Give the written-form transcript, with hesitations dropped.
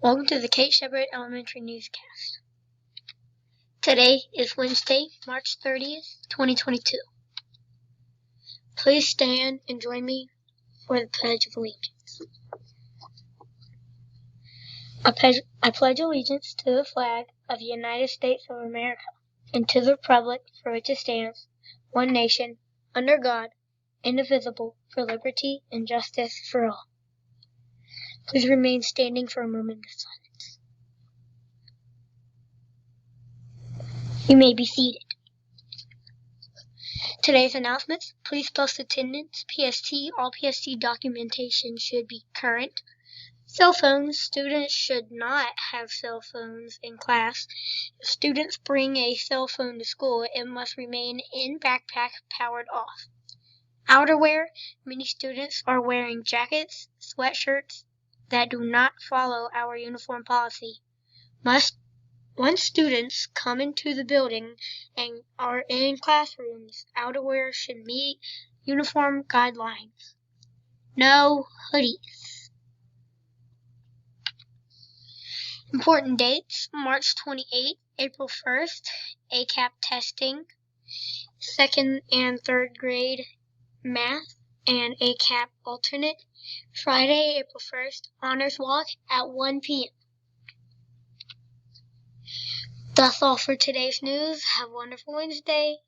Welcome to the KSE Elementary Newscast. Today is Wednesday, March 30th, 2022. Please stand and join me for the Pledge of Allegiance. I pledge allegiance to the flag of the United States of America and to the republic for which it stands, one nation, under God, indivisible, for liberty and justice for all. Please remain standing for a moment of silence. You may be seated. Today's announcements: please post attendance. PST, all PST documentation should be current. Cell phones: students should not have cell phones in class. If students bring a cell phone to school, it must remain in backpack powered off. Outerwear: many students are wearing jackets, sweatshirts that do not follow our uniform policy. Once students come into the building and are in classrooms, outerwear should meet uniform guidelines. No hoodies. Important dates: March 28th, April 1st, ACAP testing, 2nd and 3rd grade math and ACAP alternate. Friday, April 1st, honors walk at 1 p.m. That's all for today's news. Have a wonderful Wednesday.